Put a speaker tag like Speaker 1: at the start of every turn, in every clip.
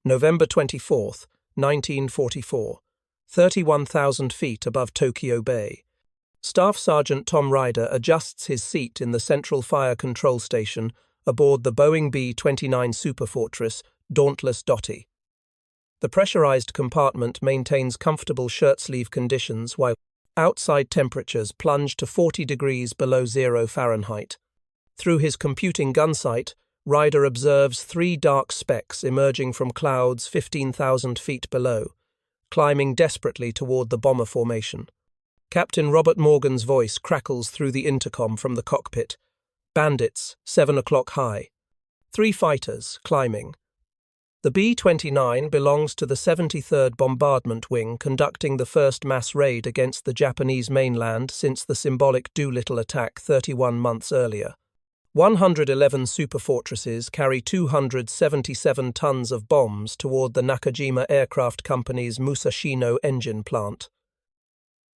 Speaker 1: November 24th, 1944, 31,000 feet above Tokyo Bay. Staff Sergeant Tom Ryder adjusts his seat in the central fire control station aboard the Boeing B-29 Superfortress, Dauntless Dotty. The pressurized compartment maintains comfortable shirtsleeve conditions while outside temperatures plunge to 40 degrees below 0 Fahrenheit. Through his computing gunsight, Ryder observes 3 dark specks emerging from clouds 15,000 feet below, climbing desperately toward the bomber formation. Captain Robert Morgan's voice crackles through the intercom from the cockpit. Bandits, 7 o'clock high. 3 fighters, climbing. The B-29 belongs to the 73rd Bombardment Wing, conducting the first mass raid against the Japanese mainland since the symbolic Doolittle attack 31 months earlier. 111 Superfortresses carry 277 tons of bombs toward the Nakajima Aircraft Company's Musashino engine plant.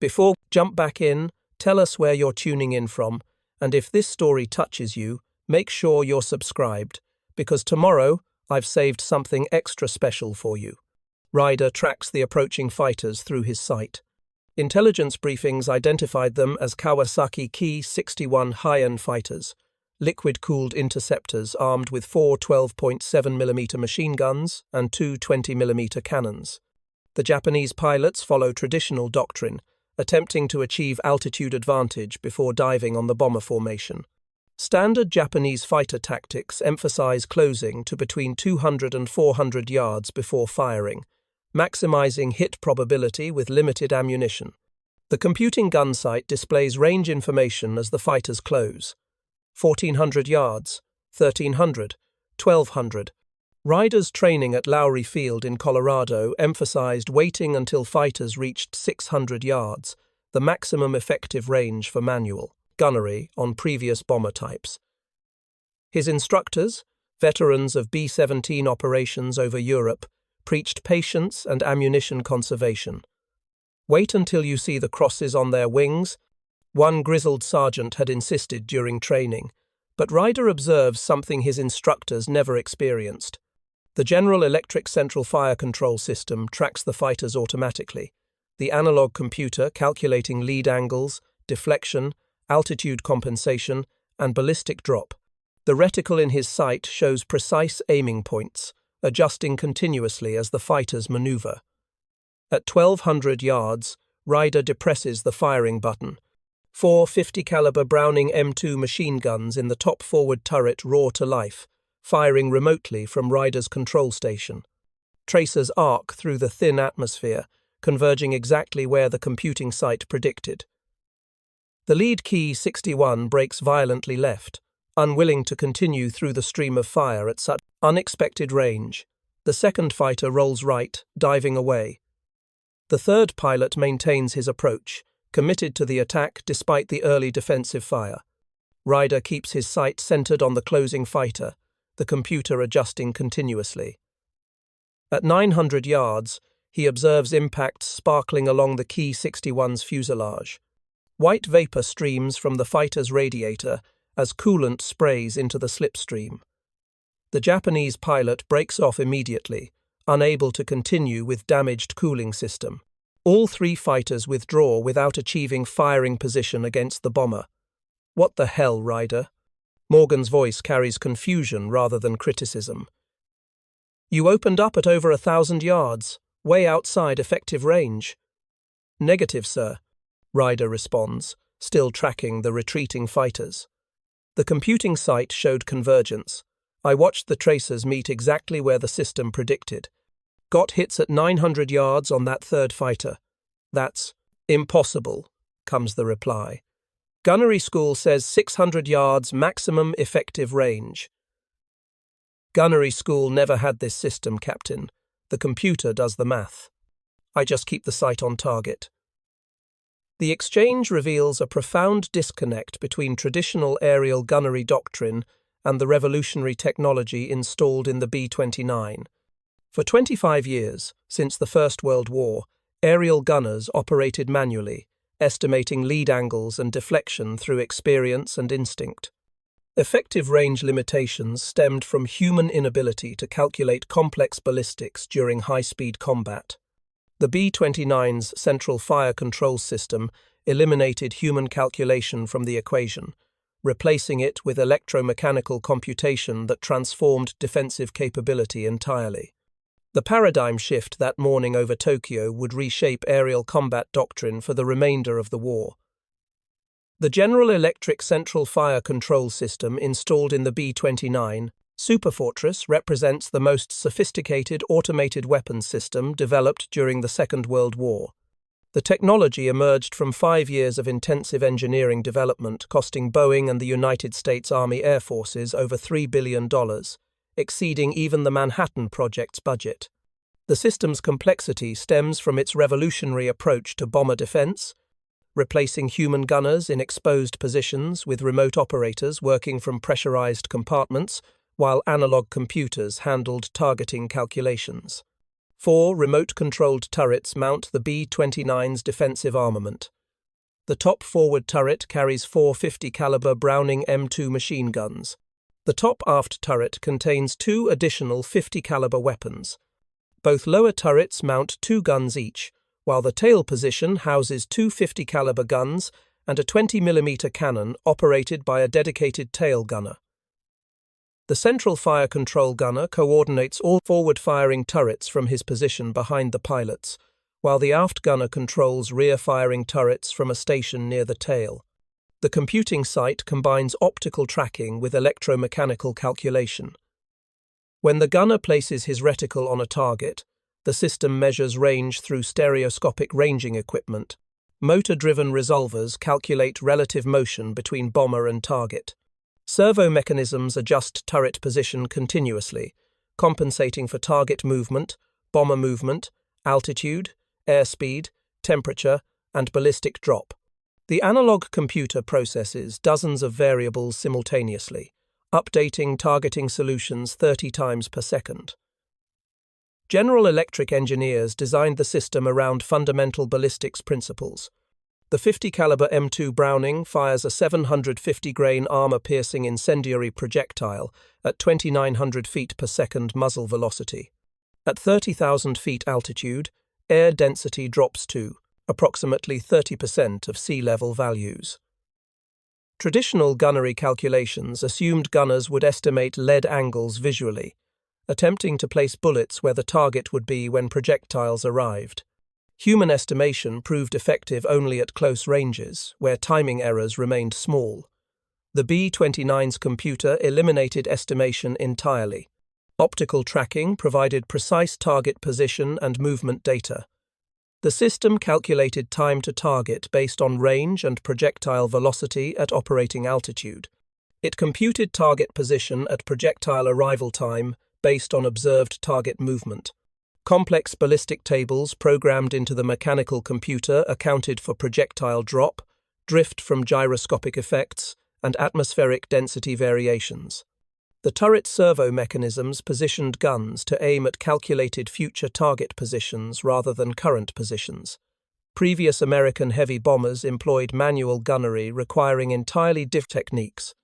Speaker 1: Before jump back in, tell us where you're tuning in from, and if this story touches you, make sure you're subscribed, because tomorrow I've saved something extra special for you. Ryder tracks the approaching fighters through his sight. Intelligence briefings identified them as Kawasaki Ki-61 High-end fighters, liquid-cooled interceptors armed with 4 12.7mm machine guns and 2 20mm cannons. The Japanese pilots follow traditional doctrine, attempting to achieve altitude advantage before diving on the bomber formation. Standard Japanese fighter tactics emphasize closing to between 200 and 400 yards before firing, maximizing hit probability with limited ammunition. The computing gunsight displays range information as the fighters close. 1,400 yards, 1,300, 1,200. Ryder's training at Lowry Field in Colorado emphasized waiting until fighters reached 600 yards, the maximum effective range for manual gunnery on previous bomber types. His instructors, veterans of B-17 operations over Europe, preached patience and ammunition conservation. Wait until you see the crosses on their wings, one grizzled sergeant had insisted during training, but Ryder observes something his instructors never experienced. The General Electric Central Fire Control System tracks the fighters automatically, the analog computer calculating lead angles, deflection, altitude compensation, and ballistic drop. The reticle in his sight shows precise aiming points, adjusting continuously as the fighters maneuver. At 1,200 yards, Ryder depresses the firing button. 4 50-caliber Browning M2 machine guns in the top forward turret roar to life, firing remotely from Ryder's control station. Tracers arc through the thin atmosphere, converging exactly where the computing sight predicted. The lead Ki-61 breaks violently left, unwilling to continue through the stream of fire at such unexpected range. The second fighter rolls right, diving away. The third pilot maintains his approach, committed to the attack despite the early defensive fire. Ryder keeps his sight centered on the closing fighter, the computer adjusting continuously. At 900 yards, he observes impacts sparkling along the Ki-61's fuselage. White vapor streams from the fighter's radiator as coolant sprays into the slipstream. The Japanese pilot breaks off immediately, unable to continue with damaged cooling system. All 3 fighters withdraw without achieving firing position against the bomber. What the hell, Ryder? Morgan's voice carries confusion rather than criticism. You opened up at over 1,000 yards, way outside effective range. Negative, sir, Ryder responds, still tracking the retreating fighters. The computing sight showed convergence. I watched the tracers meet exactly where the system predicted. Got hits at 900 yards on that third fighter. That's impossible, comes the reply. Gunnery school says 600 yards maximum effective range. Gunnery school never had this system, Captain. The computer does the math. I just keep the sight on target. The exchange reveals a profound disconnect between traditional aerial gunnery doctrine and the revolutionary technology installed in the B-29. For 25 years, since the First World War, aerial gunners operated manually, estimating lead angles and deflection through experience and instinct. Effective range limitations stemmed from human inability to calculate complex ballistics during high-speed combat. The B-29's central fire control system eliminated human calculation from the equation, replacing it with electromechanical computation that transformed defensive capability entirely. The paradigm shift that morning over Tokyo would reshape aerial combat doctrine for the remainder of the war. The General Electric Central Fire Control System installed in the B-29 Superfortress represents the most sophisticated automated weapons system developed during the Second World War. The technology emerged from 5 years of intensive engineering development, costing Boeing and the United States Army Air Forces over $3 billion, exceeding even the Manhattan Project's budget. The system's complexity stems from its revolutionary approach to bomber defense, replacing human gunners in exposed positions with remote operators working from pressurized compartments, while analog computers handled targeting calculations. 4 remote-controlled turrets mount the B-29's defensive armament. The top forward turret carries 4 50-caliber Browning M2 machine guns. The top aft turret contains 2 additional 50-caliber weapons. Both lower turrets mount 2 guns each, while the tail position houses 2 50-caliber guns and a 20mm cannon operated by a dedicated tail gunner. The central fire control gunner coordinates all forward-firing turrets from his position behind the pilots, while the aft gunner controls rear-firing turrets from a station near the tail. The computing site combines optical tracking with electromechanical calculation. When the gunner places his reticle on a target, the system measures range through stereoscopic ranging equipment. Motor-driven resolvers calculate relative motion between bomber and target. Servo mechanisms adjust turret position continuously, compensating for target movement, bomber movement, altitude, airspeed, temperature, and ballistic drop. The analog computer processes dozens of variables simultaneously, updating targeting solutions 30 times per second. General Electric engineers designed the system around fundamental ballistics principles. The 50-caliber M2 Browning fires a 750-grain armor-piercing incendiary projectile at 2,900 feet per second muzzle velocity. At 30,000 feet altitude, air density drops to approximately 30% of sea level values. Traditional gunnery calculations assumed gunners would estimate lead angles visually, attempting to place bullets where the target would be when projectiles arrived. Human estimation proved effective only at close ranges, where timing errors remained small. The B-29's computer eliminated estimation entirely. Optical tracking provided precise target position and movement data. The system calculated time to target based on range and projectile velocity at operating altitude. It computed target position at projectile arrival time based on observed target movement. Complex ballistic tables programmed into the mechanical computer accounted for projectile drop, drift from gyroscopic effects, and atmospheric density variations. The turret servo mechanisms positioned guns to aim at calculated future target positions rather than current positions. Previous American heavy bombers employed manual gunnery requiring entirely different techniques.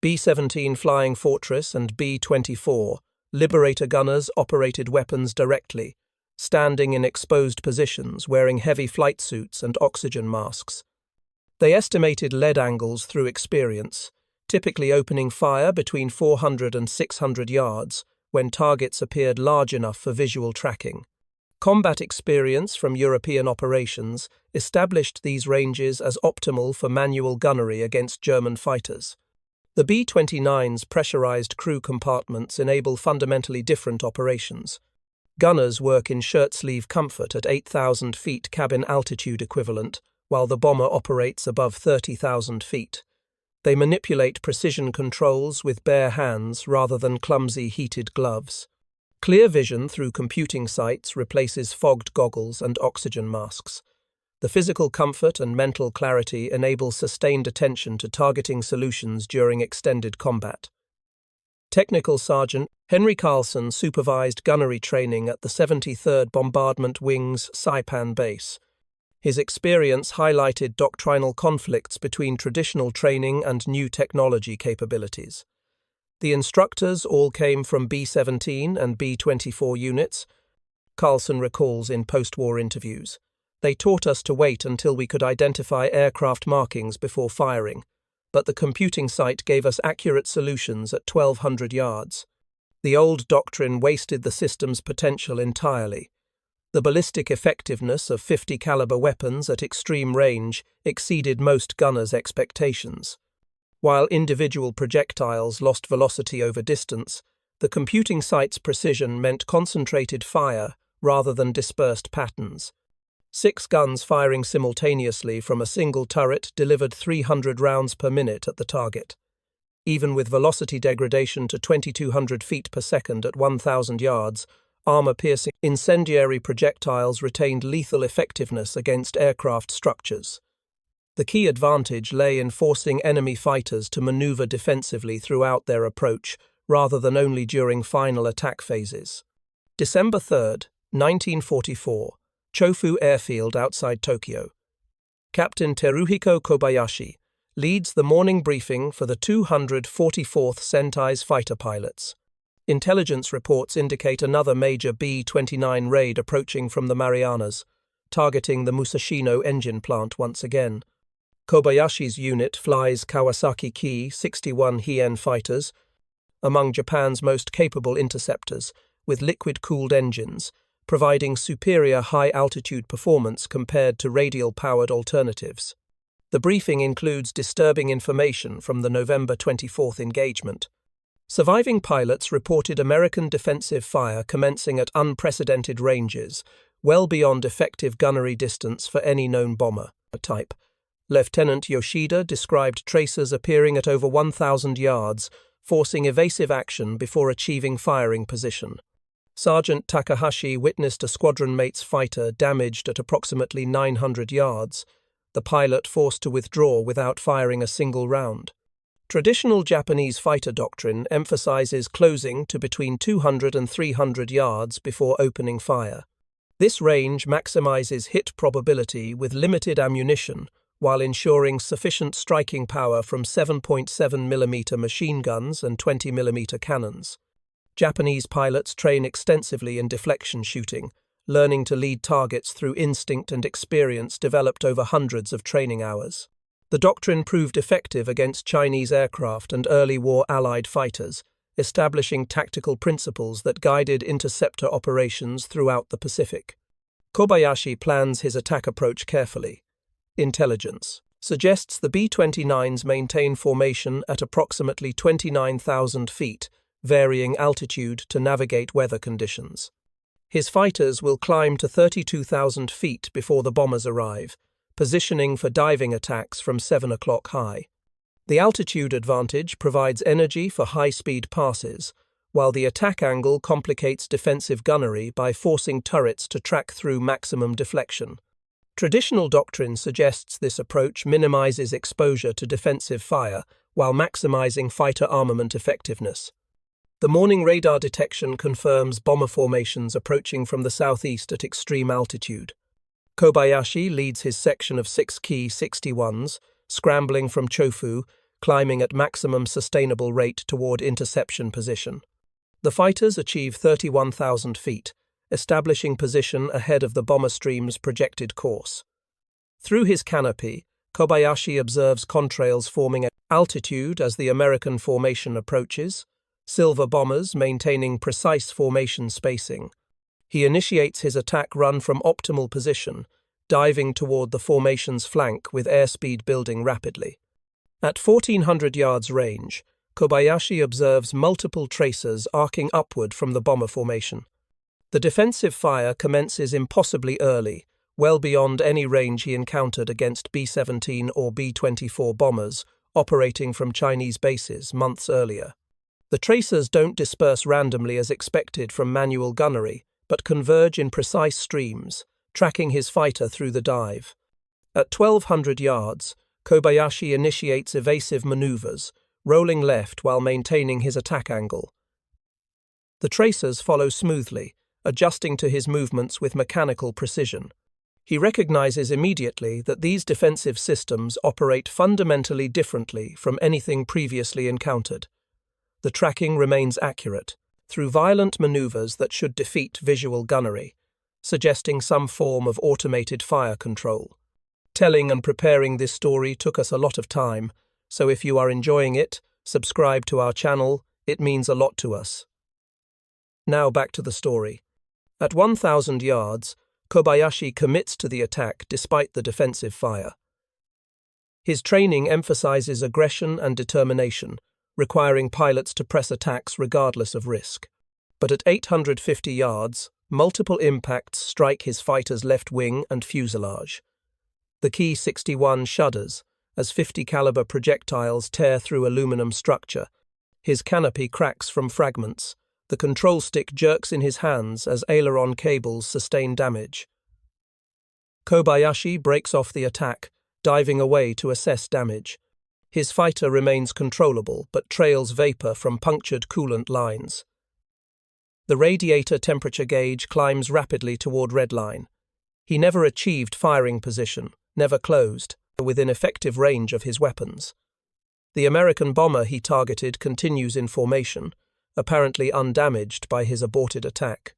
Speaker 1: B-17 Flying Fortress and B-24 Liberator gunners operated weapons directly, standing in exposed positions wearing heavy flight suits and oxygen masks. They estimated lead angles through experience, typically opening fire between 400 and 600 yards when targets appeared large enough for visual tracking. Combat experience from European operations established these ranges as optimal for manual gunnery against German fighters. The B-29's pressurized crew compartments enable fundamentally different operations. Gunners work in shirtsleeve comfort at 8,000 feet cabin altitude equivalent, while the bomber operates above 30,000 feet. They manipulate precision controls with bare hands rather than clumsy heated gloves. Clear vision through computing sites replaces fogged goggles and oxygen masks. The physical comfort and mental clarity enable sustained attention to targeting solutions during extended combat. Technical Sergeant Henry Carlson supervised gunnery training at the 73rd Bombardment Wing's Saipan base. His experience highlighted doctrinal conflicts between traditional training and new technology capabilities. The instructors all came from B-17 and B-24 units, Carlson recalls in post-war interviews. They taught us to wait until we could identify aircraft markings before firing, but the computing site gave us accurate solutions at 1,200 yards. The old doctrine wasted the system's potential entirely. The ballistic effectiveness of 50 caliber weapons at extreme range exceeded most gunners' expectations. While individual projectiles lost velocity over distance, the computing site's precision meant concentrated fire rather than dispersed patterns. 6 guns firing simultaneously from a single turret delivered 300 rounds per minute at the target. Even with velocity degradation to 2,200 feet per second at 1,000 yards, armor-piercing incendiary projectiles retained lethal effectiveness against aircraft structures. The key advantage lay in forcing enemy fighters to maneuver defensively throughout their approach, rather than only during final attack phases. December 3, 1944, Chofu Airfield outside Tokyo. Captain Teruhiko Kobayashi leads the morning briefing for the 244th Sentai's fighter pilots. Intelligence reports indicate another major B-29 raid approaching from the Marianas, targeting the Musashino engine plant once again. Kobayashi's unit flies Kawasaki Ki-61 Hien fighters, among Japan's most capable interceptors, with liquid-cooled engines, providing superior high-altitude performance compared to radial-powered alternatives. The briefing includes disturbing information from the November 24th engagement. Surviving pilots reported American defensive fire commencing at unprecedented ranges, well beyond effective gunnery distance for any known bomber type. Lieutenant Yoshida described tracers appearing at over 1,000 yards, forcing evasive action before achieving firing position. Sergeant Takahashi witnessed a squadron mate's fighter damaged at approximately 900 yards, the pilot forced to withdraw without firing a single round. Traditional Japanese fighter doctrine emphasizes closing to between 200 and 300 yards before opening fire. This range maximizes hit probability with limited ammunition, while ensuring sufficient striking power from 7.7mm machine guns and 20mm cannons. Japanese pilots train extensively in deflection shooting, learning to lead targets through instinct and experience developed over hundreds of training hours. The doctrine proved effective against Chinese aircraft and early war Allied fighters, establishing tactical principles that guided interceptor operations throughout the Pacific. Kobayashi plans his attack approach carefully. Intelligence suggests the B-29s maintain formation at approximately 29,000 feet, varying altitude to navigate weather conditions. His fighters will climb to 32,000 feet before the bombers arrive, positioning for diving attacks from 7 o'clock high. The altitude advantage provides energy for high-speed passes, while the attack angle complicates defensive gunnery by forcing turrets to track through maximum deflection. Traditional doctrine suggests this approach minimizes exposure to defensive fire while maximizing fighter armament effectiveness. The morning radar detection confirms bomber formations approaching from the southeast at extreme altitude. Kobayashi leads his section of 6 Ki-61s, scrambling from Chofu, climbing at maximum sustainable rate toward interception position. The fighters achieve 31,000 feet, establishing position ahead of the bomber stream's projected course. Through his canopy, Kobayashi observes contrails forming at altitude as the American formation approaches, silver bombers maintaining precise formation spacing. He initiates his attack run from optimal position, diving toward the formation's flank with airspeed building rapidly. At 1,400 yards range, Kobayashi observes multiple tracers arcing upward from the bomber formation. The defensive fire commences impossibly early, well beyond any range he encountered against B-17 or B-24 bombers operating from Chinese bases months earlier. The tracers don't disperse randomly as expected from manual gunnery, but converge in precise streams, tracking his fighter through the dive. At 1,200 yards, Kobayashi initiates evasive maneuvers, rolling left while maintaining his attack angle. The tracers follow smoothly, adjusting to his movements with mechanical precision. He recognizes immediately that these defensive systems operate fundamentally differently from anything previously encountered. The tracking remains accurate, through violent maneuvers that should defeat visual gunnery, suggesting some form of automated fire control. Telling and preparing this story took us a lot of time, so if you are enjoying it, subscribe to our channel, it means a lot to us. Now back to the story. At 1,000 yards, Kobayashi commits to the attack despite the defensive fire. His training emphasizes aggression and determination, requiring pilots to press attacks regardless of risk. But at 850 yards, multiple impacts strike his fighter's left wing and fuselage. The Ki-61 shudders as 50 caliber projectiles tear through aluminum structure. His canopy cracks from fragments. The control stick jerks in his hands as aileron cables sustain damage. Kobayashi breaks off the attack, diving away to assess damage. His fighter remains controllable but trails vapor from punctured coolant lines. The radiator temperature gauge climbs rapidly toward redline. He never achieved firing position, never closed, within effective range of his weapons. The American bomber he targeted continues in formation, apparently undamaged by his aborted attack.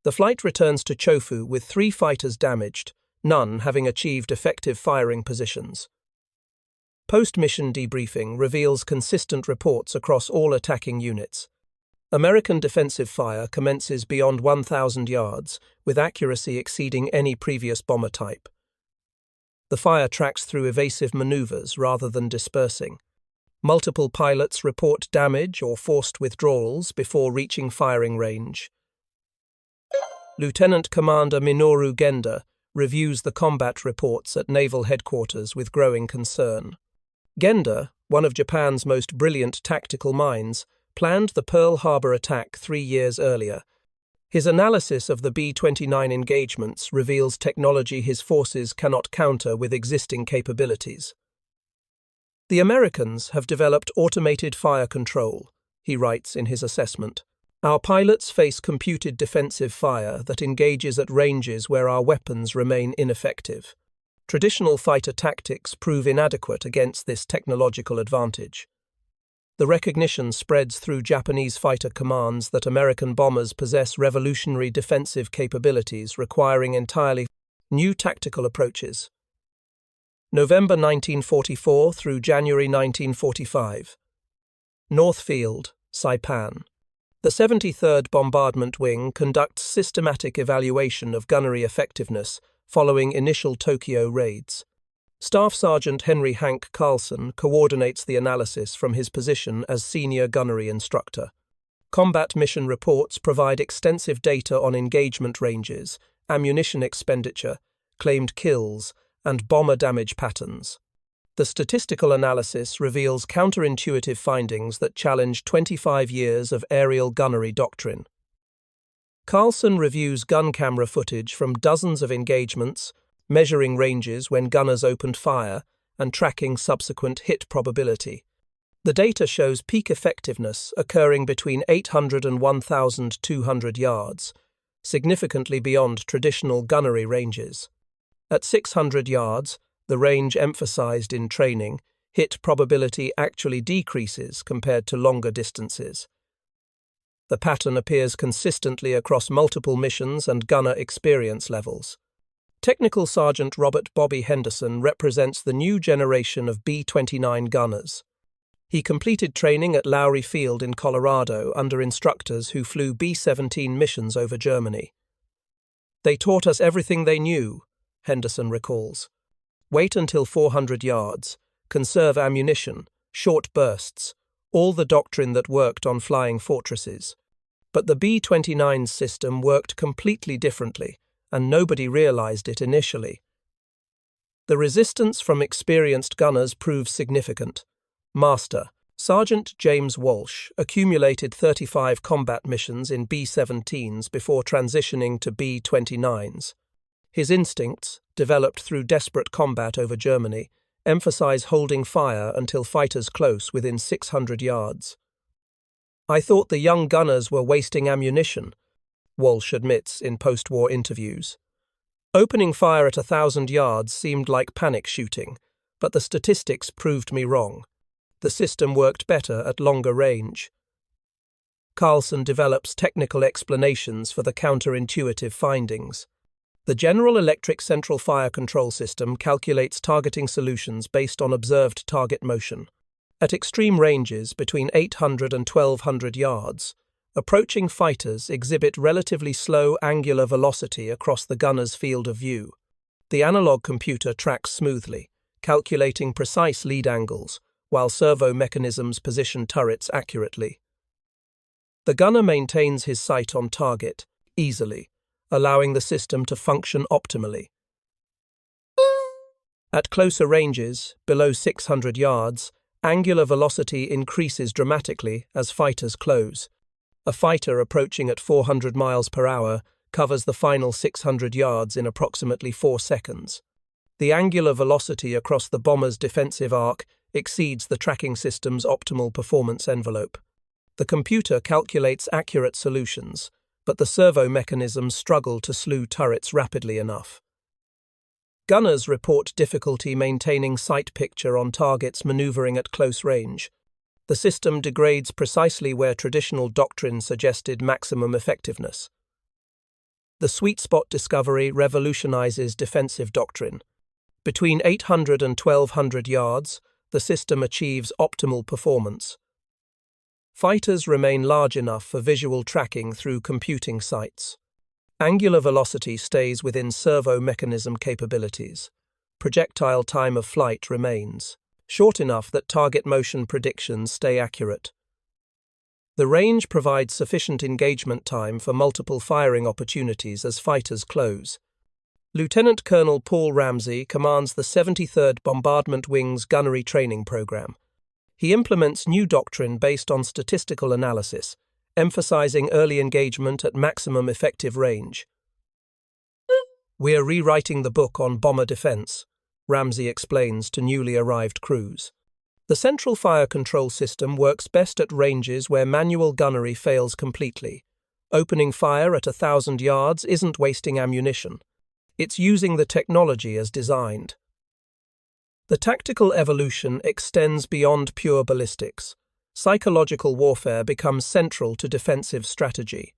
Speaker 1: The flight returns to Chofu with 3 fighters damaged, none having achieved effective firing positions. Post-mission debriefing reveals consistent reports across all attacking units. American defensive fire commences beyond 1,000 yards, with accuracy exceeding any previous bomber type. The fire tracks through evasive maneuvers rather than dispersing. Multiple pilots report damage or forced withdrawals before reaching firing range. Lieutenant Commander Minoru Genda reviews the combat reports at Naval Headquarters with growing concern. Genda, one of Japan's most brilliant tactical minds, planned the Pearl Harbor attack 3 years earlier. His analysis of the B-29 engagements reveals technology his forces cannot counter with existing capabilities. The Americans have developed automated fire control, he writes in his assessment. Our pilots face computed defensive fire that engages at ranges where our weapons remain ineffective. Traditional fighter tactics prove inadequate against this technological advantage. The recognition spreads through Japanese fighter commands that American bombers possess revolutionary defensive capabilities requiring entirely new tactical approaches. November 1944 through January 1945. Northfield, Saipan. The 73rd Bombardment Wing conducts systematic evaluation of gunnery effectiveness following initial Tokyo raids. Staff Sergeant Henry Hank Carlson coordinates the analysis from his position as senior gunnery instructor. Combat mission reports provide extensive data on engagement ranges, ammunition expenditure, claimed kills, and bomber damage patterns. The statistical analysis reveals counterintuitive findings that challenge 25 years of aerial gunnery doctrine. Carlson reviews gun camera footage from dozens of engagements, measuring ranges when gunners opened fire and tracking subsequent hit probability. The data shows peak effectiveness occurring between 800 and 1,200 yards, significantly beyond traditional gunnery ranges. At 600 yards, the range emphasized in training, hit probability actually decreases compared to longer distances. The pattern appears consistently across multiple missions and gunner experience levels. Technical Sergeant Robert Bobby Henderson represents the new generation of B-29 gunners. He completed training at Lowry Field in Colorado under instructors who flew B-17 missions over Germany. They taught us everything they knew, Henderson recalls. Wait until 400 yards, conserve ammunition, short bursts, all the doctrine that worked on flying fortresses. But the B-29 system worked completely differently, and nobody realized it initially. The resistance from experienced gunners proved significant. Master, Sergeant James Walsh, accumulated 35 combat missions in B-17s before transitioning to B-29s. His instincts, developed through desperate combat over Germany, emphasize holding fire until fighters close within 600 yards. I thought the young gunners were wasting ammunition, Walsh admits in post-war interviews. Opening fire at 1,000 yards seemed like panic shooting, but the statistics proved me wrong. The system worked better at longer range. Carlson develops technical explanations for the counterintuitive findings. The General Electric Central Fire Control System calculates targeting solutions based on observed target motion. At extreme ranges between 800 and 1,200 yards, approaching fighters exhibit relatively slow angular velocity across the gunner's field of view. The analog computer tracks smoothly, calculating precise lead angles, while servo mechanisms position turrets accurately. The gunner maintains his sight on target, easily, allowing the system to function optimally. At closer ranges, below 600 yards, angular velocity increases dramatically as fighters close. A fighter approaching at 400 miles per hour covers the final 600 yards in approximately 4 seconds. The angular velocity across the bomber's defensive arc exceeds the tracking system's optimal performance envelope. The computer calculates accurate solutions, but the servo mechanisms struggle to slew turrets rapidly enough. Gunners report difficulty maintaining sight picture on targets maneuvering at close range. The system degrades precisely where traditional doctrine suggested maximum effectiveness. The sweet spot discovery revolutionizes defensive doctrine. Between 800 and 1,200 yards, the system achieves optimal performance. Fighters remain large enough for visual tracking through computing sites. Angular velocity stays within servo mechanism capabilities. Projectile time of flight remains short enough that target motion predictions stay accurate. The range provides sufficient engagement time for multiple firing opportunities as fighters close. Lieutenant Colonel Paul Ramsey commands the 73rd Bombardment Wing's gunnery training program. He implements new doctrine based on statistical analysis, emphasizing early engagement at maximum effective range. "We're rewriting the book on bomber defense," Ramsey explains to newly arrived crews. The central fire control system works best at ranges where manual gunnery fails completely. Opening fire at 1,000 yards isn't wasting ammunition. It's using the technology as designed. The tactical evolution extends beyond pure ballistics. Psychological warfare becomes central to defensive strategy.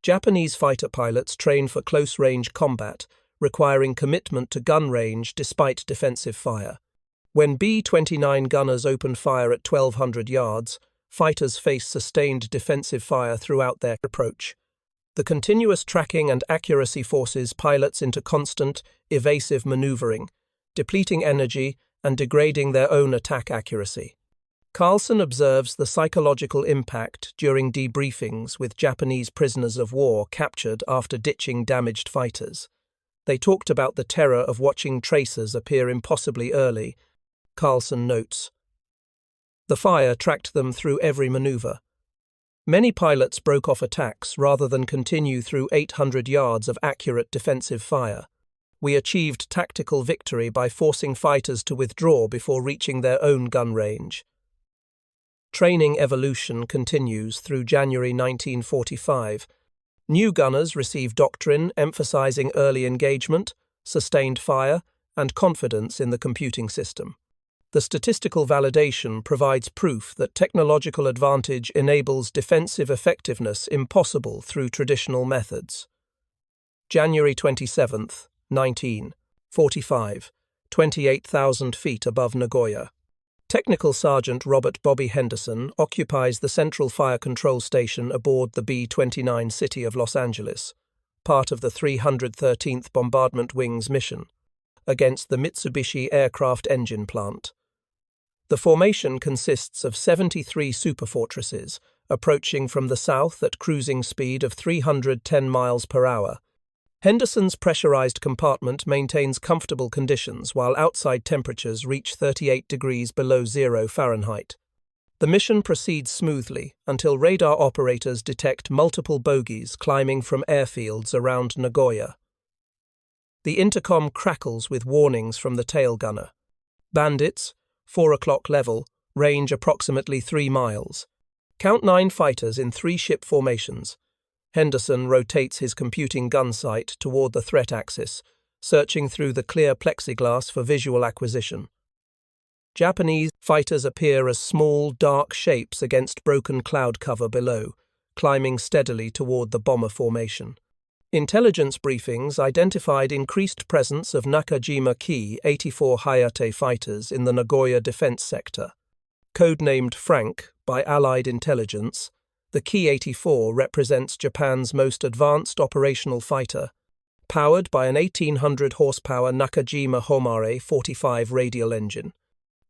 Speaker 1: Japanese fighter pilots train for close-range combat, requiring commitment to gun range despite defensive fire. When B-29 gunners open fire at 1,200 yards, fighters face sustained defensive fire throughout their approach. The continuous tracking and accuracy forces pilots into constant, evasive maneuvering, depleting energy and degrading their own attack accuracy. Carlson observes the psychological impact during debriefings with Japanese prisoners of war captured after ditching damaged fighters. They talked about the terror of watching tracers appear impossibly early. Carlson notes, "The fire tracked them through every maneuver. Many pilots broke off attacks rather than continue through 800 yards of accurate defensive fire. We achieved tactical victory by forcing fighters to withdraw before reaching their own gun range." Training evolution continues through January 1945. New gunners receive doctrine emphasizing early engagement, sustained fire, and confidence in the computing system. The statistical validation provides proof that technological advantage enables defensive effectiveness impossible through traditional methods. January 27, 1945, 28,000 feet above Nagoya. Technical Sergeant Robert Bobby Henderson occupies the central fire control station aboard the B-29 City of Los Angeles, part of the 313th Bombardment Wing's mission, against the Mitsubishi aircraft engine plant. The formation consists of 73 Superfortresses, approaching from the south at cruising speed of 310 miles per hour. Henderson's pressurized compartment maintains comfortable conditions while outside temperatures reach 38 degrees below 0 Fahrenheit. The mission proceeds smoothly until radar operators detect multiple bogies climbing from airfields around Nagoya. The intercom crackles with warnings from the tail gunner. Bandits, 4 o'clock level, range approximately 3 miles. Count 9 fighters in 3-ship formations. Henderson rotates his computing gunsight toward the threat axis, searching through the clear plexiglass for visual acquisition. Japanese fighters appear as small, dark shapes against broken cloud cover below, climbing steadily toward the bomber formation. Intelligence briefings identified increased presence of Nakajima Ki-84 Hayate fighters in the Nagoya defense sector. Codenamed Frank by Allied intelligence, the Ki-84 represents Japan's most advanced operational fighter, powered by an 1,800 horsepower Nakajima Homare 45 radial engine.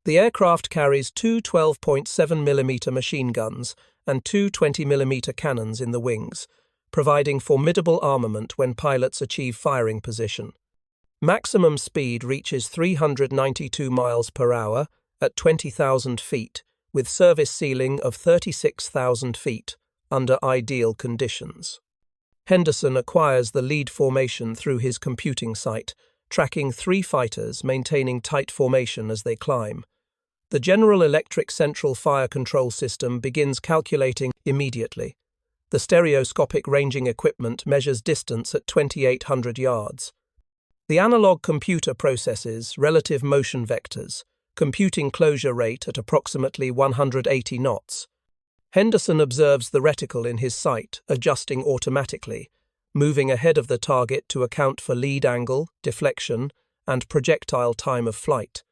Speaker 1: The aircraft carries two 12.7mm machine guns and two 20mm cannons in the wings, providing formidable armament when pilots achieve firing position. Maximum speed reaches 392 miles per hour at 20,000 feet, with service ceiling of 36,000 feet under ideal conditions. Henderson acquires the lead formation through his computing site, tracking 3 fighters maintaining tight formation as they climb. The General Electric Central Fire Control System begins calculating immediately. The stereoscopic ranging equipment measures distance at 2,800 yards. The analog computer processes relative motion vectors, computing closure rate at approximately 180 knots. Henderson observes the reticle in his sight, adjusting automatically, moving ahead of the target to account for lead angle, deflection, and projectile time of flight.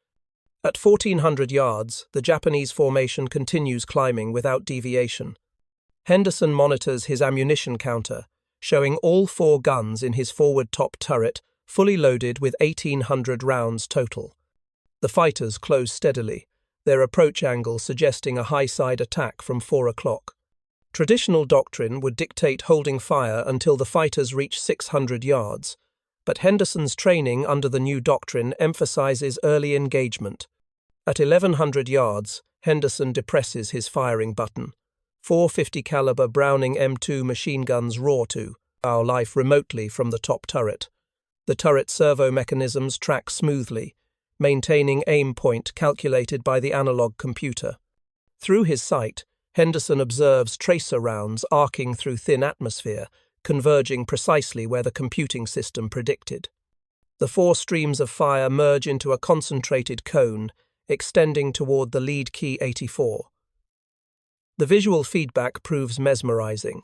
Speaker 1: At 1,400 yards, the Japanese formation continues climbing without deviation. Henderson monitors his ammunition counter, showing all 4 guns in his forward top turret fully loaded with 1,800 rounds total. The fighters close steadily, their approach angle suggesting a high-side attack from 4 o'clock. Traditional doctrine would dictate holding fire until the fighters reach 600 yards, but Henderson's training under the new doctrine emphasizes early engagement. At 1,100 yards, Henderson depresses his firing button. 450 caliber Browning M2 machine guns roar to our life remotely from the top turret. The turret servo mechanisms track smoothly, maintaining aim point calculated by the analog computer. Through his sight, Henderson observes tracer rounds arcing through thin atmosphere, converging precisely where the computing system predicted. The 4 streams of fire merge into a concentrated cone, extending toward the lead Ki-84. The visual feedback proves mesmerizing.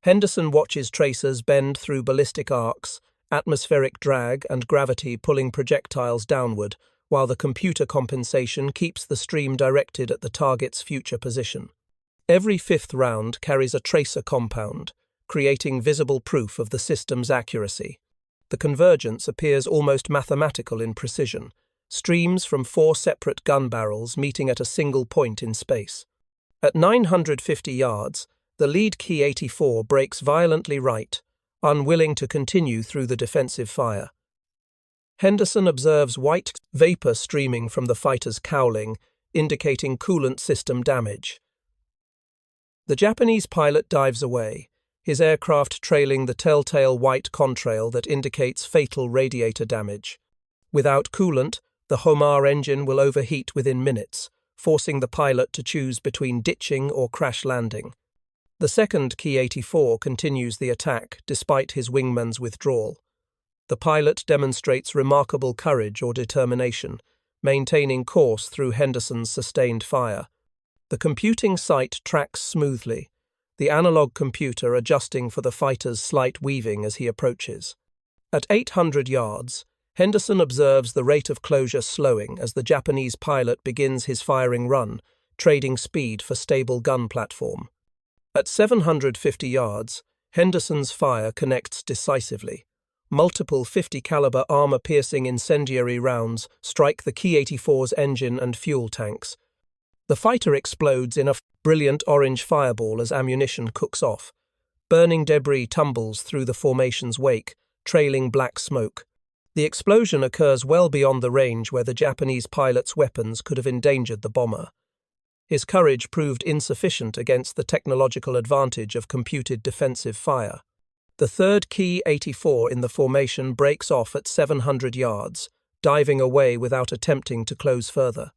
Speaker 1: Henderson watches tracers bend through ballistic arcs, atmospheric drag and gravity pulling projectiles downward, while the computer compensation keeps the stream directed at the target's future position. Every 5th round carries a tracer compound, creating visible proof of the system's accuracy. The convergence appears almost mathematical in precision, streams from 4 separate gun barrels meeting at a single point in space. At 950 yards, the lead Ki-84 brakes violently right, unwilling to continue through the defensive fire. Henderson observes white vapor streaming from the fighter's cowling, indicating coolant system damage. The Japanese pilot dives away, his aircraft trailing the telltale white contrail that indicates fatal radiator damage. Without coolant, the Homar engine will overheat within minutes, forcing the pilot to choose between ditching or crash landing. The second Ki-84 continues the attack despite his wingman's withdrawal. The pilot demonstrates remarkable courage or determination, maintaining course through Henderson's sustained fire. The computing sight tracks smoothly, the analog computer adjusting for the fighter's slight weaving as he approaches. At 800 yards, Henderson observes the rate of closure slowing as the Japanese pilot begins his firing run, trading speed for stable gun platform. At 750 yards, Henderson's fire connects decisively. Multiple 50 caliber armor-piercing incendiary rounds strike the Ki-84's engine and fuel tanks. The fighter explodes in a brilliant orange fireball as ammunition cooks off. Burning debris tumbles through the formation's wake, trailing black smoke. The explosion occurs well beyond the range where the Japanese pilot's weapons could have endangered the bomber. His courage proved insufficient against the technological advantage of computed defensive fire. The third Ki-84 in the formation breaks off at 700 yards, diving away without attempting to close further.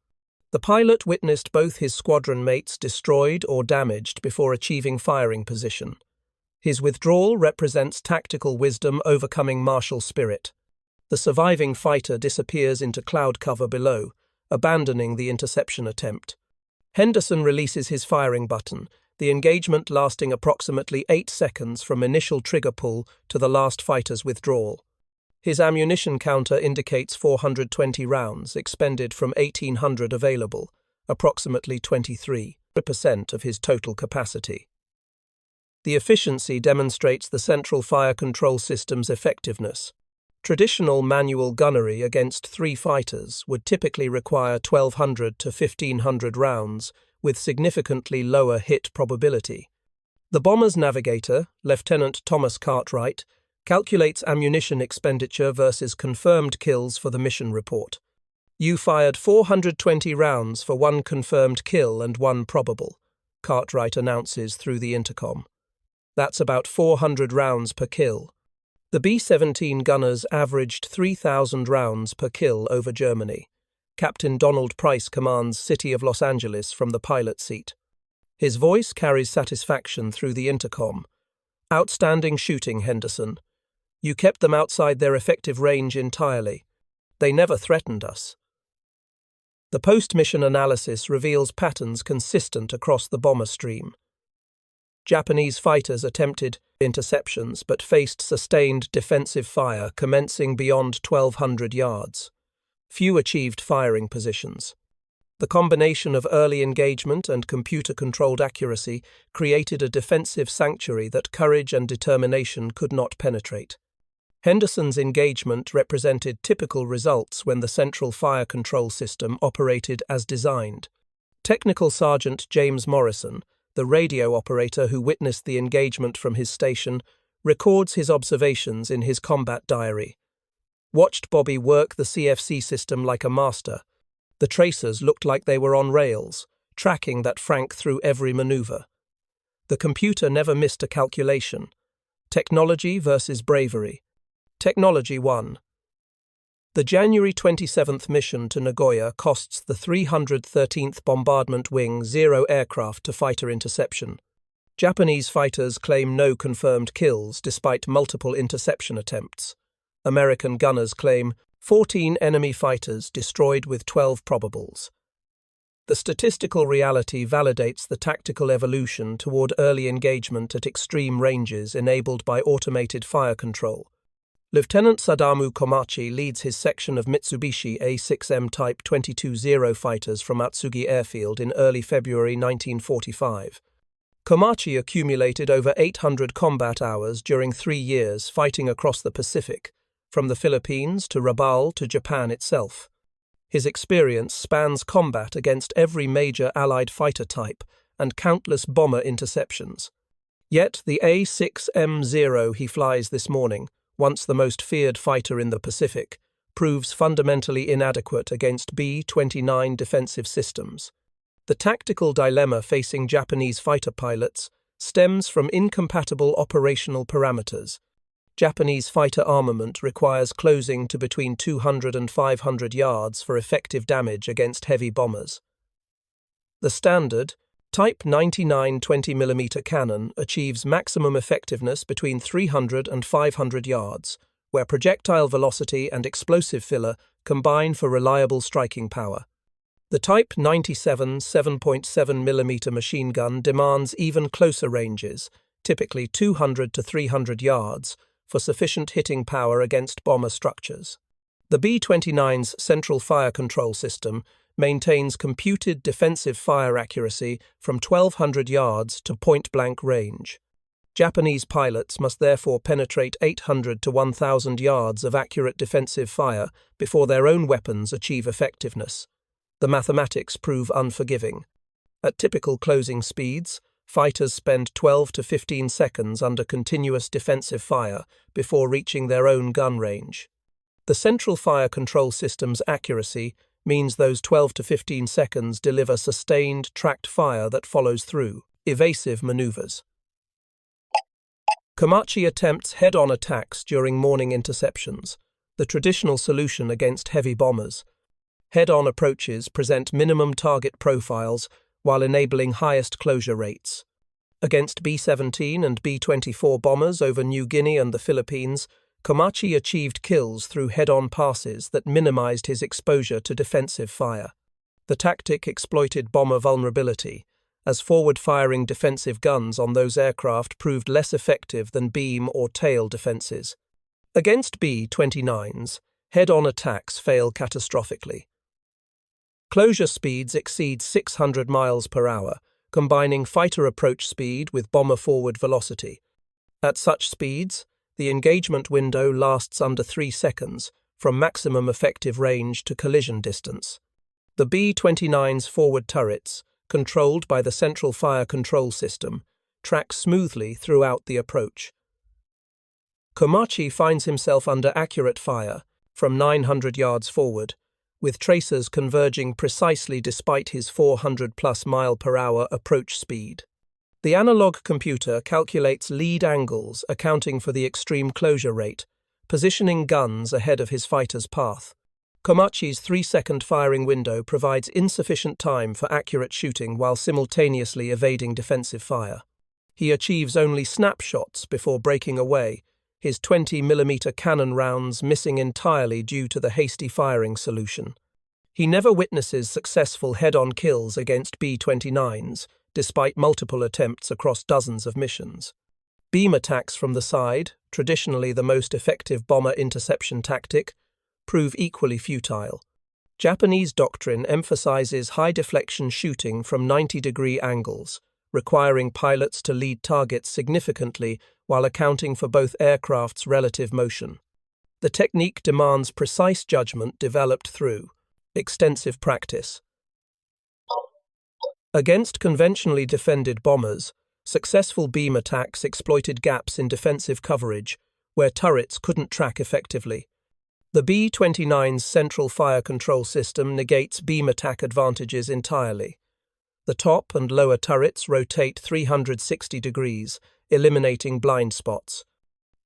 Speaker 1: The pilot witnessed both his squadron mates destroyed or damaged before achieving firing position. His withdrawal represents tactical wisdom overcoming martial spirit. The surviving fighter disappears into cloud cover below, abandoning the interception attempt. Henderson releases his firing button, the engagement lasting approximately 8 seconds from initial trigger pull to the last fighter's withdrawal. His ammunition counter indicates 420 rounds expended from 1,800 available, approximately 23% of his total capacity. The efficiency demonstrates the central fire control system's effectiveness. Traditional manual gunnery against 3 fighters would typically require 1,200 to 1,500 rounds, with significantly lower hit probability. The bomber's navigator, Lieutenant Thomas Cartwright, calculates ammunition expenditure versus confirmed kills for the mission report. "You fired 420 rounds for 1 confirmed kill and 1 probable," Cartwright announces through the intercom. That's about 400 rounds per kill. The B-17 gunners averaged 3,000 rounds per kill over Germany. Captain Donald Price commands City of Los Angeles from the pilot seat. His voice carries satisfaction through the intercom. "Outstanding shooting, Henderson. You kept them outside their effective range entirely. They never threatened us." The post-mission analysis reveals patterns consistent across the bomber stream. Japanese fighters attempted interceptions but faced sustained defensive fire commencing beyond 1,200 yards. Few achieved firing positions. The combination of early engagement and computer-controlled accuracy created a defensive sanctuary that courage and determination could not penetrate. Henderson's engagement represented typical results when the central fire control system operated as designed. Technical Sergeant James Morrison, the radio operator who witnessed the engagement from his station, records his observations in his combat diary. "Watched Bobby work the CFC system like a master. The tracers looked like they were on rails, tracking that Frank through every maneuver. The computer never missed a calculation. Technology versus bravery. Technology won." The January 27th mission to Nagoya costs the 313th Bombardment Wing 0 aircraft to fighter interception. Japanese fighters claim no confirmed kills despite multiple interception attempts. American gunners claim 14 enemy fighters destroyed with 12 probables. The statistical reality validates the tactical evolution toward early engagement at extreme ranges enabled by automated fire control. Lieutenant Sadamu Komachi leads his section of Mitsubishi A-6M Type 22-0 fighters from Atsugi Airfield in early February 1945. Komachi accumulated over 800 combat hours during 3 years fighting across the Pacific, from the Philippines to Rabaul to Japan itself. His experience spans combat against every major Allied fighter type and countless bomber interceptions. Yet the A-6M0 he flies this morning, once the most feared fighter in the Pacific, proves fundamentally inadequate against B-29 defensive systems. The tactical dilemma facing Japanese fighter pilots stems from incompatible operational parameters. Japanese fighter armament requires closing to between 200 and 500 yards for effective damage against heavy bombers. The standard Type 99 20mm cannon achieves maximum effectiveness between 300 and 500 yards, where projectile velocity and explosive filler combine for reliable striking power. The Type 97 7.7mm machine gun demands even closer ranges, typically 200 to 300 yards, for sufficient hitting power against bomber structures. The B-29's central fire control system maintains computed defensive fire accuracy from 1,200 yards to point-blank range. Japanese pilots must therefore penetrate 800 to 1,000 yards of accurate defensive fire before their own weapons achieve effectiveness. The mathematics prove unforgiving. At typical closing speeds, fighters spend 12 to 15 seconds under continuous defensive fire before reaching their own gun range. The central fire control system's accuracy means those 12 to 15 seconds deliver sustained, tracked fire that follows through, evasive maneuvers. Komachi attempts head-on attacks during morning interceptions, the traditional solution against heavy bombers. Head-on approaches present minimum target profiles while enabling highest closure rates. Against B-17 and B-24 bombers over New Guinea and the Philippines, Komachi achieved kills through head-on passes that minimized his exposure to defensive fire. The tactic exploited bomber vulnerability, as forward-firing defensive guns on those aircraft proved less effective than beam or tail defenses. Against B-29s, head-on attacks fail catastrophically. Closure speeds exceed 600 miles per hour, combining fighter approach speed with bomber forward velocity. At such speeds, the engagement window lasts under 3 seconds, from maximum effective range to collision distance. The B-29's forward turrets, controlled by the Central Fire Control System, track smoothly throughout the approach. Komachi finds himself under accurate fire from 900 yards forward, with tracers converging precisely despite his 400+ mile/hour approach speed. The analog computer calculates lead angles, accounting for the extreme closure rate, positioning guns ahead of his fighter's path. Komachi's 3-second firing window provides insufficient time for accurate shooting while simultaneously evading defensive fire. He achieves only snapshots before breaking away, his 20mm cannon rounds missing entirely due to the hasty firing solution. He never witnesses successful head-on kills against B-29s, despite multiple attempts across dozens of missions. Beam attacks from the side, traditionally the most effective bomber interception tactic, prove equally futile. Japanese doctrine emphasizes high-deflection shooting from 90-degree angles, requiring pilots to lead targets significantly while accounting for both aircraft's relative motion. The technique demands precise judgment developed through extensive practice. Against conventionally defended bombers, successful beam attacks exploited gaps in defensive coverage where turrets couldn't track effectively. The B-29's Central Fire Control System negates beam attack advantages entirely. The top and lower turrets rotate 360 degrees, eliminating blind spots.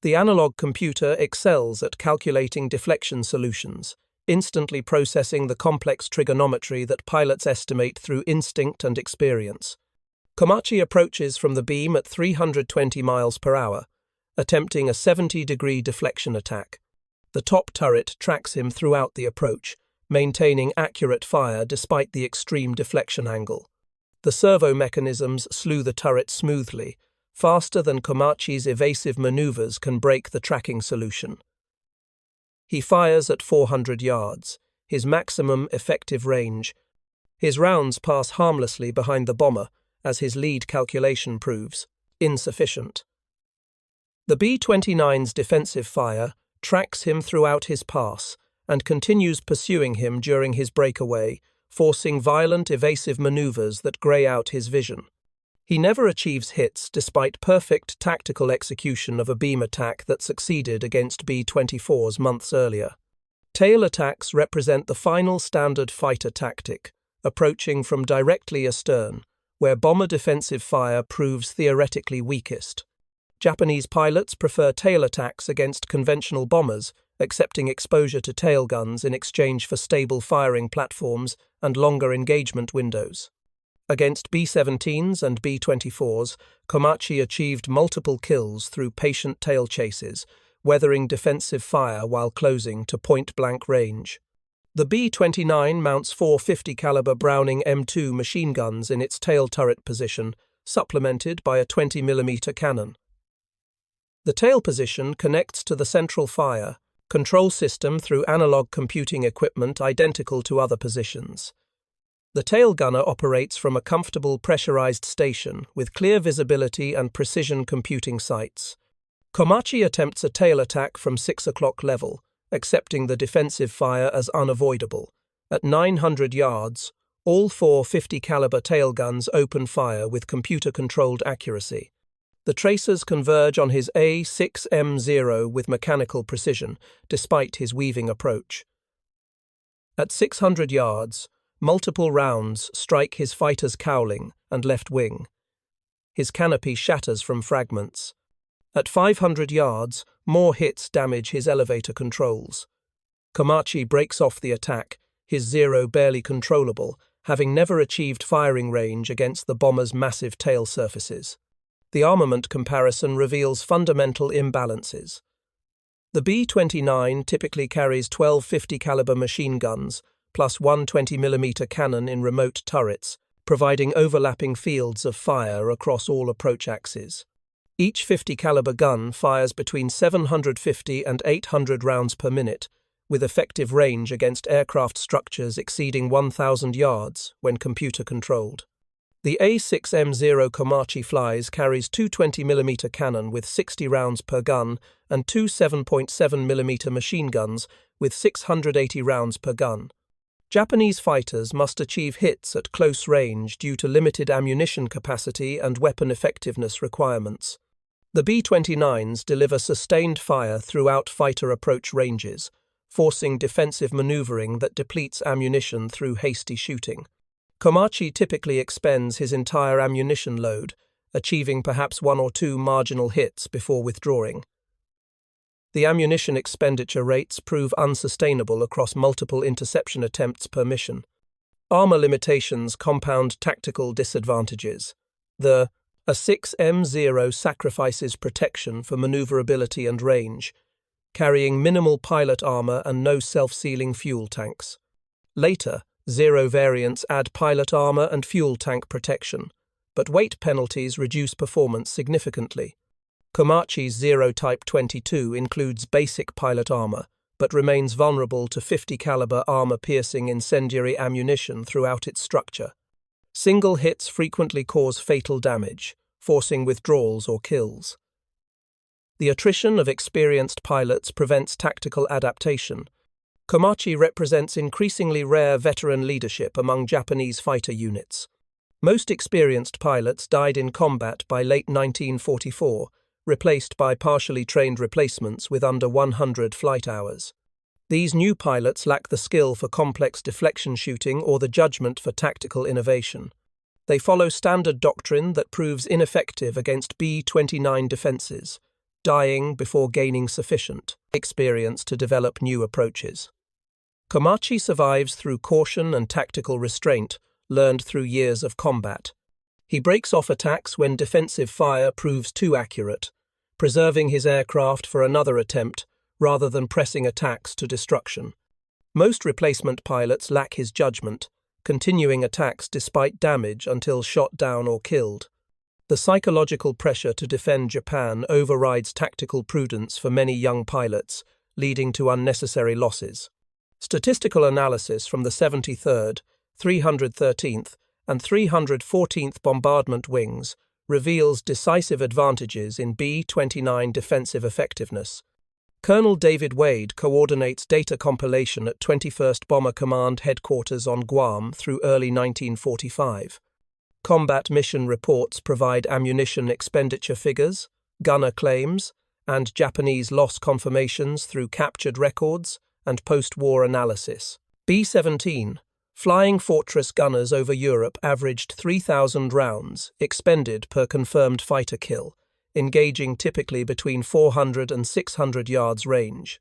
Speaker 1: The analog computer excels at calculating deflection solutions, instantly processing the complex trigonometry that pilots estimate through instinct and experience. Komachi approaches from the beam at 320 miles per hour, attempting a 70-degree deflection attack. The top turret tracks him throughout the approach, maintaining accurate fire despite the extreme deflection angle. The servo mechanisms slew the turret smoothly, faster than Komachi's evasive maneuvers can break the tracking solution. He fires at 400 yards, his maximum effective range. His rounds pass harmlessly behind the bomber, as his lead calculation proves insufficient. The B-29's defensive fire tracks him throughout his pass and continues pursuing him during his breakaway, forcing violent evasive maneuvers that grey out his vision. He never achieves hits despite perfect tactical execution of a beam attack that succeeded against B-24s months earlier. Tail attacks represent the final standard fighter tactic, approaching from directly astern, where bomber defensive fire proves theoretically weakest. Japanese pilots prefer tail attacks against conventional bombers, accepting exposure to tail guns in exchange for stable firing platforms and longer engagement windows. Against B-17s and B-24s, Komachi achieved multiple kills through patient tail chases, weathering defensive fire while closing to point-blank range. The B-29 mounts 450 caliber Browning M2 machine guns in its tail turret position, supplemented by a 20mm cannon. The tail position connects to the central fire control system through analog computing equipment identical to other positions. The tail gunner operates from a comfortable pressurized station with clear visibility and precision computing sights. Komachi attempts a tail attack from 6 o'clock level, accepting the defensive fire as unavoidable. At 900 yards, all 450 caliber tail guns open fire with computer-controlled accuracy. The tracers converge on his A6M0 with mechanical precision, despite his weaving approach. At 600 yards, multiple rounds strike his fighter's cowling and left wing. His canopy shatters from fragments. At 500 yards, more hits damage his elevator controls. Komachi breaks off the attack, his Zero barely controllable, having never achieved firing range against the bomber's massive tail surfaces. The armament comparison reveals fundamental imbalances. The B-29 typically carries 12 50 caliber machine guns, plus one 20mm cannon in remote turrets, providing overlapping fields of fire across all approach axes. Each 50 caliber gun fires between 750 and 800 rounds per minute, with effective range against aircraft structures exceeding 1,000 yards when computer-controlled. The A6M0 Komachi Flies carries two 20mm cannon with 60 rounds per gun and two 7.7mm machine guns with 680 rounds per gun. Japanese fighters must achieve hits at close range due to limited ammunition capacity and weapon effectiveness requirements. The B-29s deliver sustained fire throughout fighter approach ranges, forcing defensive maneuvering that depletes ammunition through hasty shooting. Komachi typically expends his entire ammunition load, achieving perhaps one or two marginal hits before withdrawing. The ammunition expenditure rates prove unsustainable across multiple interception attempts per mission. Armor limitations compound tactical disadvantages. The A6M0 sacrifices protection for maneuverability and range, carrying minimal pilot armor and no self-sealing fuel tanks. Later, Zero variants add pilot armor and fuel tank protection, but weight penalties reduce performance significantly. Komachi's Zero Type 22 includes basic pilot armor, but remains vulnerable to 50 caliber armor-piercing incendiary ammunition throughout its structure. Single hits frequently cause fatal damage, forcing withdrawals or kills. The attrition of experienced pilots prevents tactical adaptation. Komachi represents increasingly rare veteran leadership among Japanese fighter units. Most experienced pilots died in combat by late 1944, replaced by partially trained replacements with under 100 flight hours. These new pilots lack the skill for complex deflection shooting or the judgment for tactical innovation. They follow standard doctrine that proves ineffective against B-29 defenses, dying before gaining sufficient experience to develop new approaches. Komachi survives through caution and tactical restraint, learned through years of combat. He breaks off attacks when defensive fire proves too accurate, preserving his aircraft for another attempt rather than pressing attacks to destruction. Most replacement pilots lack his judgment, continuing attacks despite damage until shot down or killed. The psychological pressure to defend Japan overrides tactical prudence for many young pilots, leading to unnecessary losses. Statistical analysis from the 73rd, 313th, and 314th Bombardment Wings reveals decisive advantages in B-29 defensive effectiveness. Colonel David Wade coordinates data compilation at 21st Bomber Command Headquarters on Guam through early 1945. Combat mission reports provide ammunition expenditure figures, gunner claims, and Japanese loss confirmations through captured records and post-war analysis. B-17, Flying Fortress gunners over Europe averaged 3,000 rounds expended per confirmed fighter kill, engaging typically between 400 and 600 yards range.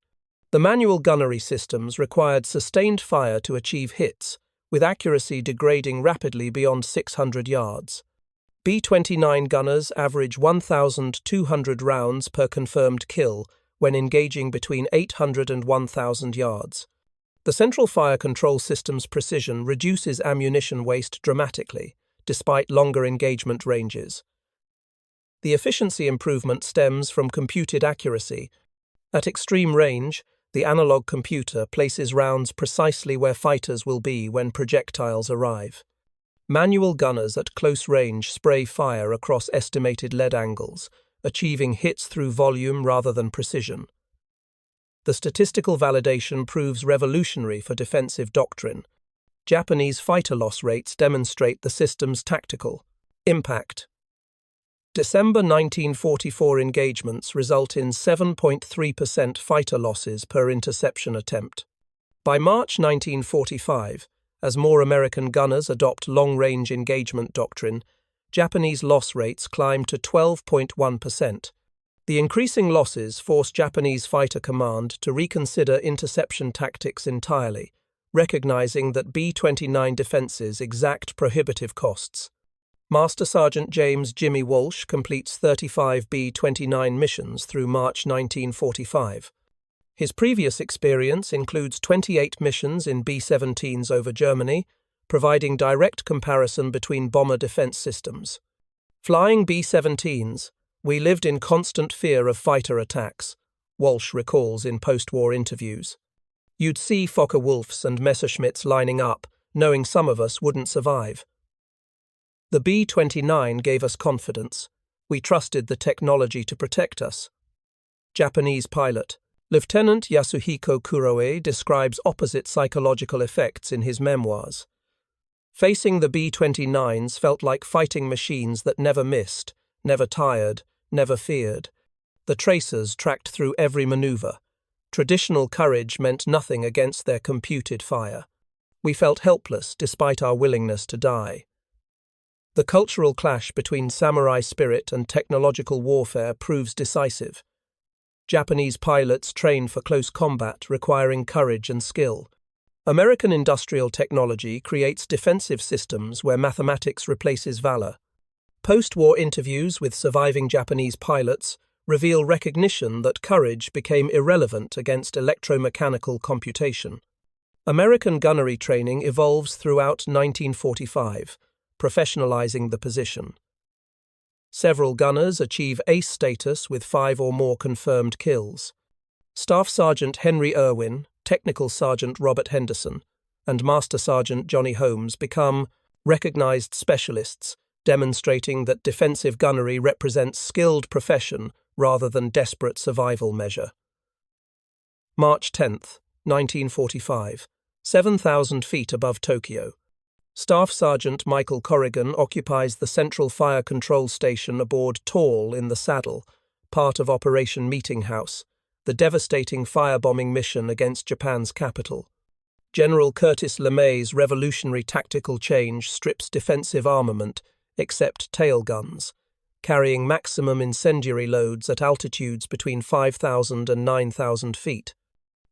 Speaker 1: The manual gunnery systems required sustained fire to achieve hits, with accuracy degrading rapidly beyond 600 yards. B-29 gunners average 1,200 rounds per confirmed kill when engaging between 800 and 1,000 yards. The central fire control system's precision reduces ammunition waste dramatically, despite longer engagement ranges. The efficiency improvement stems from computed accuracy. At extreme range, the analog computer places rounds precisely where fighters will be when projectiles arrive. Manual gunners at close range spray fire across estimated lead angles, achieving hits through volume rather than precision. The statistical validation proves revolutionary for defensive doctrine. Japanese fighter loss rates demonstrate the system's tactical impact. December 1944 engagements result in 7.3% fighter losses per interception attempt. By March 1945, as more American gunners adopt long-range engagement doctrine, Japanese loss rates climb to 12.1%. The increasing losses force Japanese Fighter Command to reconsider interception tactics entirely, recognizing that B-29 defenses exact prohibitive costs. Master Sergeant James "Jimmy" Walsh completes 35 B-29 missions through March 1945. His previous experience includes 28 missions in B-17s over Germany, providing direct comparison between bomber defense systems. Flying B-17s, we lived in constant fear of fighter attacks, Walsh recalls in post-war interviews. You'd see Fokker-Wulfs and Messerschmitts lining up, knowing some of us wouldn't survive. The B-29 gave us confidence. We trusted the technology to protect us. Japanese pilot Lieutenant Yasuhiko Kuroe describes opposite psychological effects in his memoirs. Facing the B-29s felt like fighting machines that never missed, never tired, never feared. The tracers tracked through every maneuver. Traditional courage meant nothing against their computed fire. We felt helpless despite our willingness to die. The cultural clash between samurai spirit and technological warfare proves decisive. Japanese pilots train for close combat, requiring courage and skill. American industrial technology creates defensive systems where mathematics replaces valor. Post-war interviews with surviving Japanese pilots reveal recognition that courage became irrelevant against electromechanical computation. American gunnery training evolves throughout 1945, professionalizing the position. Several gunners achieve ace status with 5 or more confirmed kills. Staff Sergeant Henry Irwin, Technical Sergeant Robert Henderson, and Master Sergeant Johnny Holmes become recognized specialists, demonstrating that defensive gunnery represents skilled profession rather than desperate survival measure. March 10, 1945, 7,000 feet above Tokyo. Staff Sergeant Michael Corrigan occupies the central fire control station aboard Tall in the Saddle, part of Operation Meeting House, the devastating firebombing mission against Japan's capital. General Curtis LeMay's revolutionary tactical change strips defensive armament, except tail guns, carrying maximum incendiary loads at altitudes between 5,000 and 9,000 feet.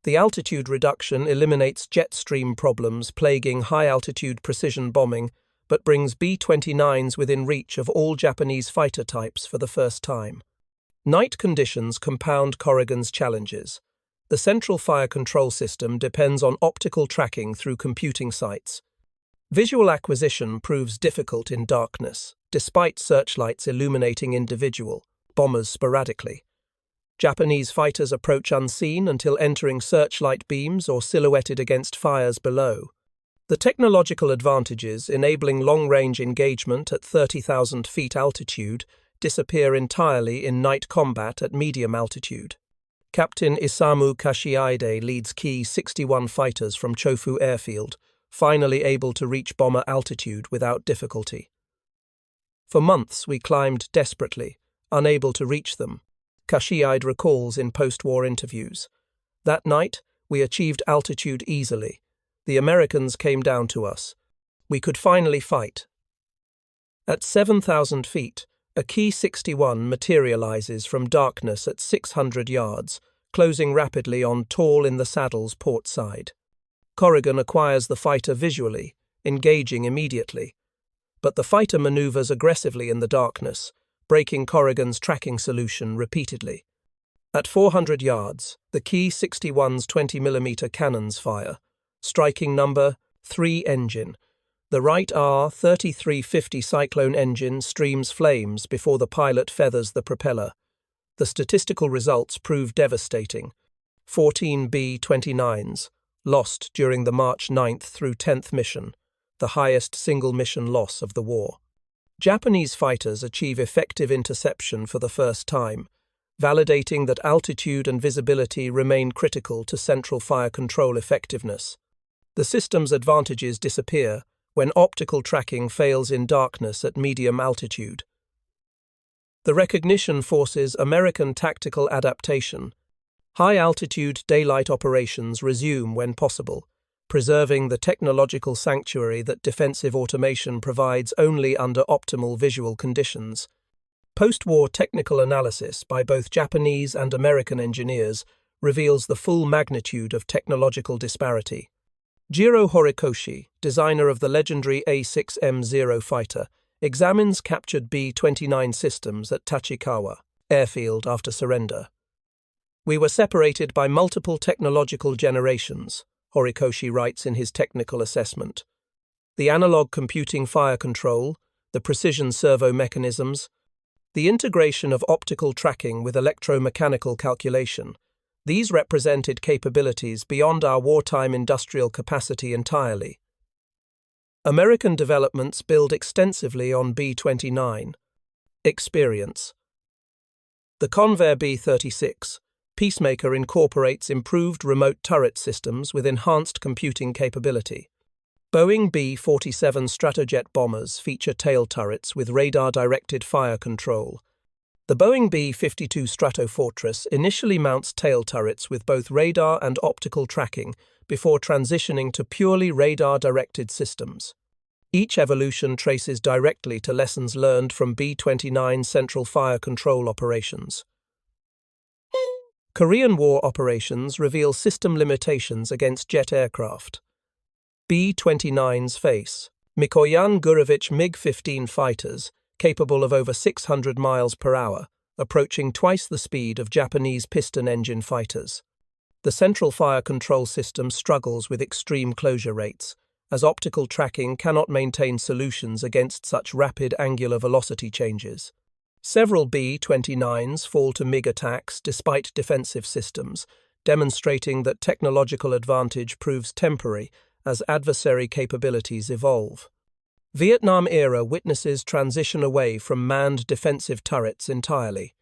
Speaker 1: The altitude reduction eliminates jet stream problems plaguing high-altitude precision bombing, but brings B-29s within reach of all Japanese fighter types for the first time. Night conditions compound Corrigan's challenges. The central fire control system depends on optical tracking through computing sites. Visual acquisition proves difficult in darkness, despite searchlights illuminating individual bombers sporadically. Japanese fighters approach unseen until entering searchlight beams or silhouetted against fires below. The technological advantages enabling long-range engagement at 30,000 feet altitude disappear entirely in night combat at medium altitude. Captain Isamu Kashiide leads key 61 fighters from Chofu Airfield, finally able to reach bomber altitude without difficulty. For months we climbed desperately, unable to reach them. Kashiide recalls in post-war interviews. That night, we achieved altitude easily. The Americans came down to us. We could finally fight. At 7,000 feet, a Key 61 materializes from darkness at 600 yards, closing rapidly on Tall in the Saddle's port side. Corrigan acquires the fighter visually, engaging immediately. But the fighter maneuvers aggressively in the darkness, breaking Corrigan's tracking solution repeatedly. At 400 yards, the Key 61's 20mm cannons fire, striking number 3 engine. The right R-3350 Cyclone engine streams flames before the pilot feathers the propeller. The statistical results prove devastating. 14 B-29s, lost during the March 9th through 10th mission, the highest single mission loss of the war. Japanese fighters achieve effective interception for the first time, validating that altitude and visibility remain critical to central fire control effectiveness. The system's advantages disappear when optical tracking fails in darkness at medium altitude. The recognition forces American tactical adaptation. High-altitude daylight operations resume when possible, preserving the technological sanctuary that defensive automation provides only under optimal visual conditions. Post-war technical analysis by both Japanese and American engineers reveals the full magnitude of technological disparity. Jiro Horikoshi, designer of the legendary A6M0 fighter, examines captured B-29 systems at Tachikawa airfield after surrender. We were separated by multiple technological generations, Horikoshi writes in his technical assessment. The analog computing fire control, the precision servo mechanisms, the integration of optical tracking with electromechanical calculation, these represented capabilities beyond our wartime industrial capacity entirely. American developments build extensively on B-29. Experience. The Convair B-36, Peacemaker incorporates improved remote turret systems with enhanced computing capability. Boeing B-47 Stratojet bombers feature tail turrets with radar-directed fire control. The Boeing B-52 Superfortress initially mounts tail turrets with both radar and optical tracking before transitioning to purely radar-directed systems. Each evolution traces directly to lessons learned from B-29 Central Fire Control operations. Korean War operations reveal system limitations against jet aircraft. B-29's face. Mikoyan Gurevich MiG-15 fighters, capable of over 600 miles per hour, approaching twice the speed of Japanese piston-engine fighters. The central fire control system struggles with extreme closure rates, as optical tracking cannot maintain solutions against such rapid angular velocity changes. Several B-29s fall to MiG attacks despite defensive systems, demonstrating that technological advantage proves temporary as adversary capabilities evolve. Vietnam era witnesses transition away from manned defensive turrets entirely.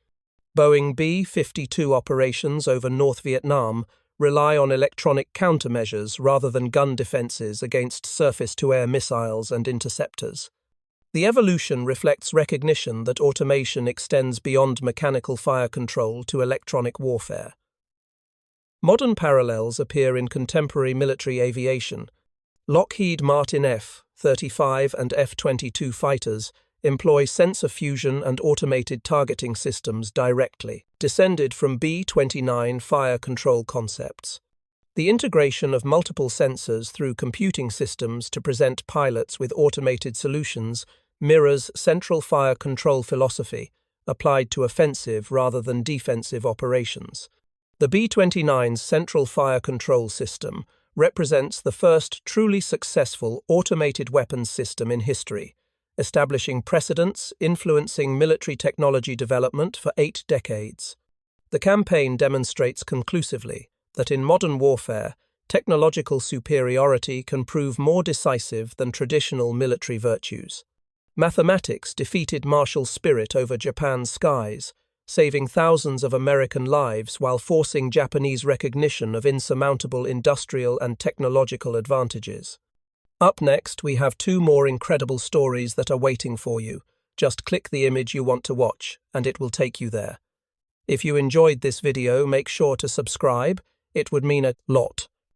Speaker 1: Boeing B-52 operations over North Vietnam rely on electronic countermeasures rather than gun defenses against surface-to-air missiles and interceptors. The evolution reflects recognition that automation extends beyond mechanical fire control to electronic warfare. Modern parallels appear in contemporary military aviation. Lockheed Martin F-35 and F-22 fighters employ sensor fusion and automated targeting systems directly, descended from B-29 fire control concepts. The integration of multiple sensors through computing systems to present pilots with automated solutions mirrors central fire control philosophy, applied to offensive rather than defensive operations. The B-29's central fire control system represents the first truly successful automated weapons system in history, establishing precedents influencing military technology development for 8 decades. The campaign demonstrates conclusively that in modern warfare, technological superiority can prove more decisive than traditional military virtues. Mathematics defeated martial spirit over Japan's skies, saving thousands of American lives while forcing Japanese recognition of insurmountable industrial and technological advantages. Up next, we have 2 more incredible stories that are waiting for you. Just click the image you want to watch, and it will take you there. If you enjoyed this video, make sure to subscribe. It would mean a lot.